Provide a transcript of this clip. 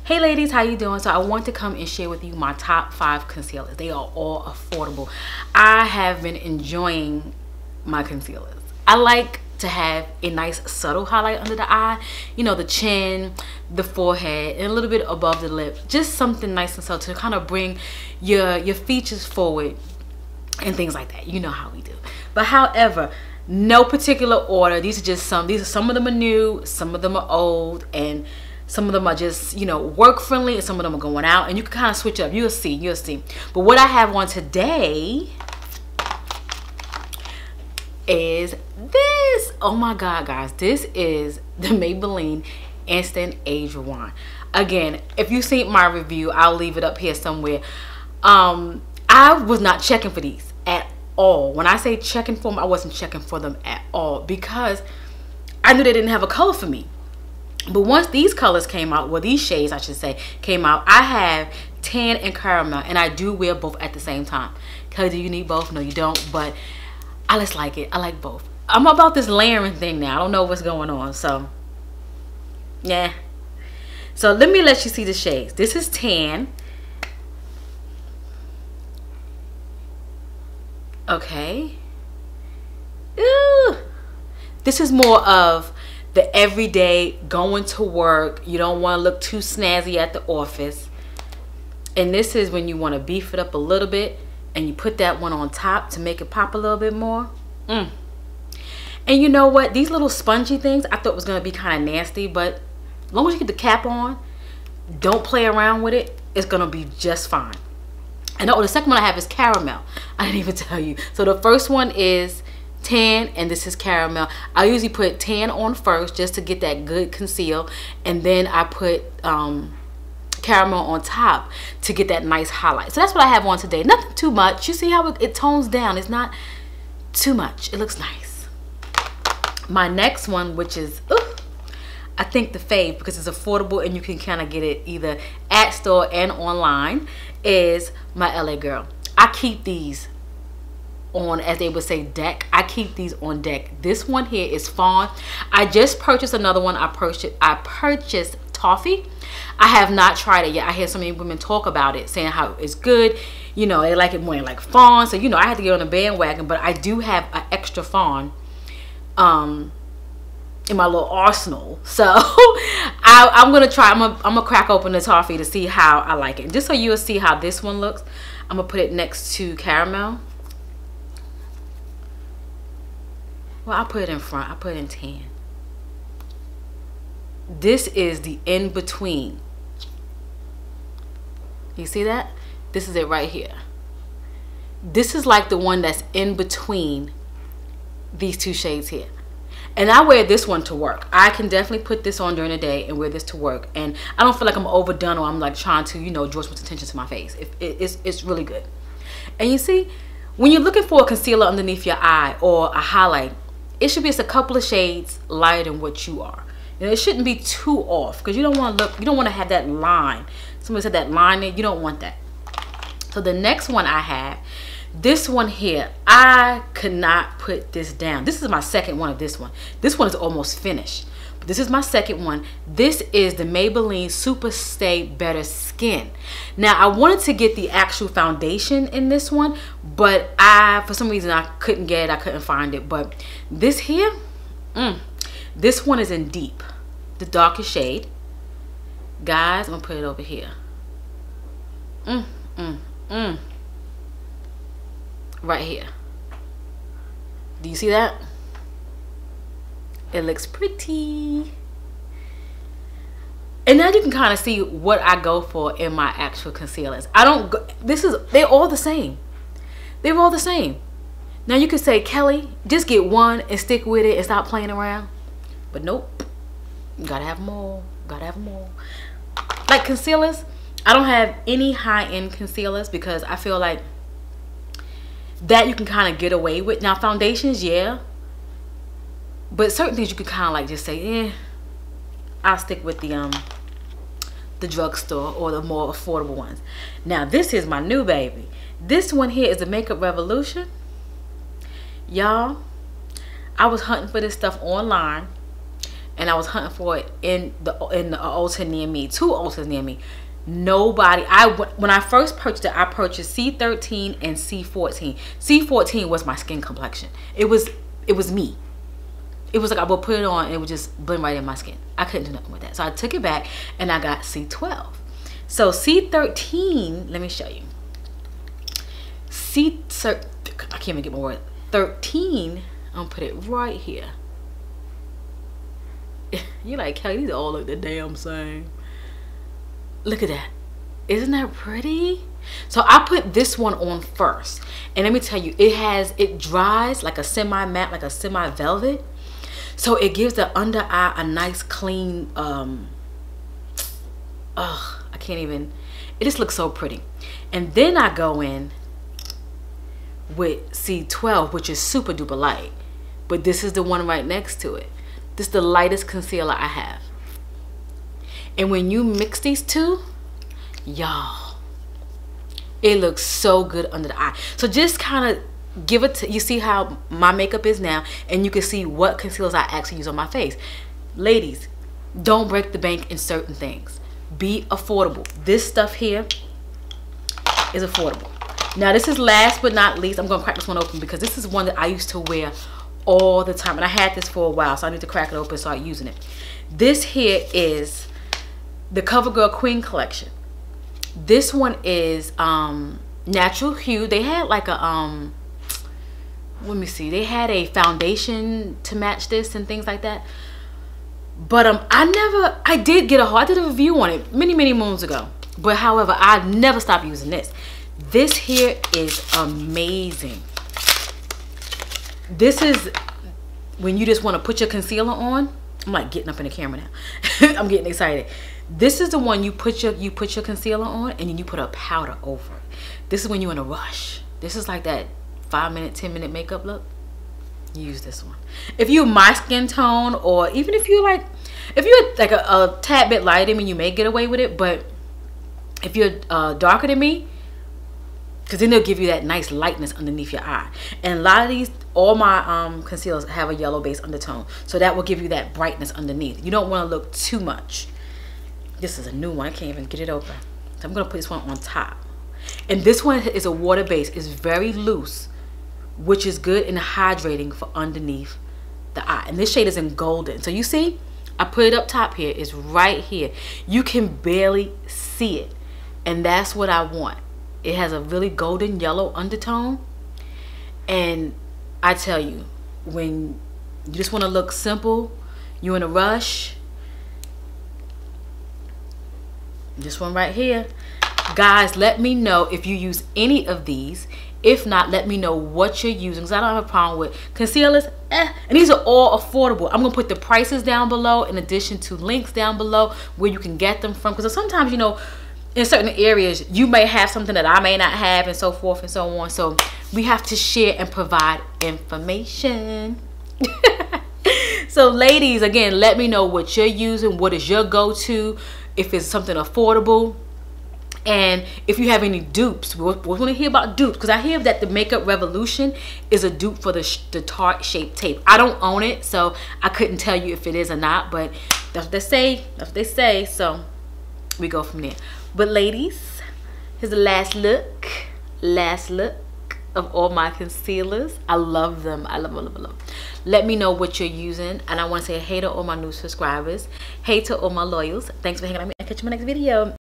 Hey ladies, how you doing? So I want to come and share with you my top 5 concealers. They are all affordable. I have been enjoying my concealers. I like to have a nice subtle highlight under the eye, you know, the chin, the forehead, and a little bit above the lip. Just something nice and subtle to kind of bring your features forward and things like that. You know how we do. But however, no particular order. These are some of them are new, some of them are old, and some of them are just, you know, work friendly, and some of them are going out, and you can kind of switch up. You'll see. But what I have on today is this. Oh my god, guys, this is the Maybelline Instant Age Rewind. Again, if you've seen my review, I'll leave it up here somewhere. I was not checking for these at all. When I say checking for them, I wasn't checking for them at all because I knew they didn't have a color for me. But once these colors came out, well, these shades I should say came out, I have tan and caramel, and I do wear both at the same time. Kelly, do you need both? No, you don't, but I just like it. I like both. I'm about this layering thing now. I don't know what's going on, so yeah. So let me let you see the shades. This is tan. Okay. Ooh. This is more of the everyday going to work. You don't want to look too snazzy at the office. And this is when you want to beef it up a little bit, and you put that one on top to make it pop a little bit more. And you know what? These little spongy things, I thought was going to be kind of nasty, but as long as you get the cap on, don't play around with it, it's going to be just fine. And oh, the second one I have is caramel. I didn't even tell you. So the first one is tan, and this is caramel. I usually put tan on first just to get that good conceal, and then I put caramel on top to get that nice highlight. So that's what I have on today. Nothing too much. You see how it tones down. It's not too much. It looks nice. My next one, which is I think the fave because it's affordable and you can kind of get it either at store and online, is my LA Girl. I keep these on, as they would say, deck. I keep these on deck. This one here is fawn. I just purchased another one. I purchased toffee. I have not tried it yet. I hear so many women talk about it, saying how it's good. You know, they like it more like fawn. So, you know, I had to get on a bandwagon, but I do have an extra fawn in my little arsenal. So I'm gonna try. I'm gonna crack open the toffee to see how I like it. And just so you'll see how this one looks, I'm gonna put it next to caramel. Well, I'll put it in front. I'll put it in tan. This is the in-between. You see that? This is it right here. This is like the one that's in between these two shades here. And I wear this one to work. I can definitely put this on during the day and wear this to work. And I don't feel like I'm overdone or I'm like trying to, you know, draw some attention to my face. It's really good. And you see, when you're looking for a concealer underneath your eye or a highlight, it should be just a couple of shades lighter than what you are. You know, it shouldn't be too off because you don't want to have that line. Somebody said that line there, you don't want that. So the next one I have, this one here, I could not put this down. This is my second one of this one. This one is almost finished. But this is my second one. This is the Maybelline Super Stay Better Skin. Now, I wanted to get the actual foundation in this one, but for some reason, I couldn't get it. I couldn't find it. But this here, this one is in deep, the darkest shade. Guys, I'm going to put it over here. Right here. Do you see that? It looks pretty. And now you can kind of see what I go for in my actual concealers. They're all the same. They're all the same. Now you could say, Kelly, just get one and stick with it and stop playing around. But nope. You gotta have them all. Gotta have them all. Like concealers, I don't have any high-end concealers because I feel like that you can kind of get away with. Now foundations, yeah, but certain things you can kind of like just say, I'll stick with the drugstore or the more affordable ones. Now this is my new baby. This one here is the Makeup Revolution. Y'all, I was hunting for this stuff online and I was hunting for it in the Ulta near me, 2 Ultas near me. Nobody. When I first purchased it, I purchased C13 and C14. C14 was my skin complexion. It was me. It was like I would put it on and it would just blend right in my skin. I couldn't do nothing with that. So I took it back and I got C12. So C13, let me show you. I can't even get my word. 13, I'm gonna put it right here. You're like, Kelly, these all look the damn same. Look at that. Isn't that pretty? So I put this one on first. And let me tell you, it dries like a semi-matte, like a semi-velvet. So it gives the under eye a nice clean, I can't even, it just looks so pretty. And then I go in with C12, which is super duper light. But this is the one right next to it. This is the lightest concealer I have. And when you mix these two, y'all, it looks so good under the eye. So just kind of give it to, you see how my makeup is now, and you can see what concealers I actually use on my face. Ladies, don't break the bank in certain things. Be affordable. This stuff here is affordable. Now this is last but not least. I'm gonna crack this one open because this is one that I used to wear all the time, and I had this for a while, so I need to crack it open and start using it. This here is the CoverGirl Queen collection. This one is natural hue. They had like a let me see, they had a foundation to match this and things like that. But I did get I did a review on it many moons ago. But however, I never stopped using this. This here is amazing. This is when you just want to put your concealer on. I'm like getting up in the camera now. I'm getting excited. This is the one you put your concealer on and then you put a powder over it. This is when you're in a rush. This is like that 5-minute, 10-minute makeup look. You use this one. If you're my skin tone, or even if you're like a tad bit lighter than me, you may get away with it. But if you're darker than me, because then they'll give you that nice lightness underneath your eye. And a lot of these, all my concealers have a yellow base undertone, so that will give you that brightness underneath. You don't want to look too much. This is a new one. I can't even get it open. So I'm gonna put this one on top. And this one is a water base. It's very loose, which is good and hydrating for underneath the eye. And this shade is in golden. So you see, I put it up top here. It's right here. You can barely see it. And that's what I want. It has a really golden yellow undertone. And I tell you, when you just want to look simple, you're in a rush, this one right here. Guys, let me know if you use any of these. If not, let me know what you're using, because I don't have a problem with concealers. And these are all affordable. I'm gonna put the prices down below, in addition to links down below where you can get them from, because sometimes, you know, in certain areas you may have something that I may not have, and so forth and so on. So we have to share and provide information. So ladies, again, let me know what you're using. What is your go-to? If it's something affordable. And if you have any dupes, we want to hear about dupes, because I hear that the Makeup Revolution is a dupe for the Tarte Shape Tape. I don't own it, so I couldn't tell you if it is or not, but that's what they say. That's what they say. So we go from there. But ladies, here's the last look of all my concealers. I love them. I love them. Let me know what you're using. And I want to say hey to all my new subscribers. Hey to all my loyals. Thanks for hanging out with me. I'll catch you in my next video.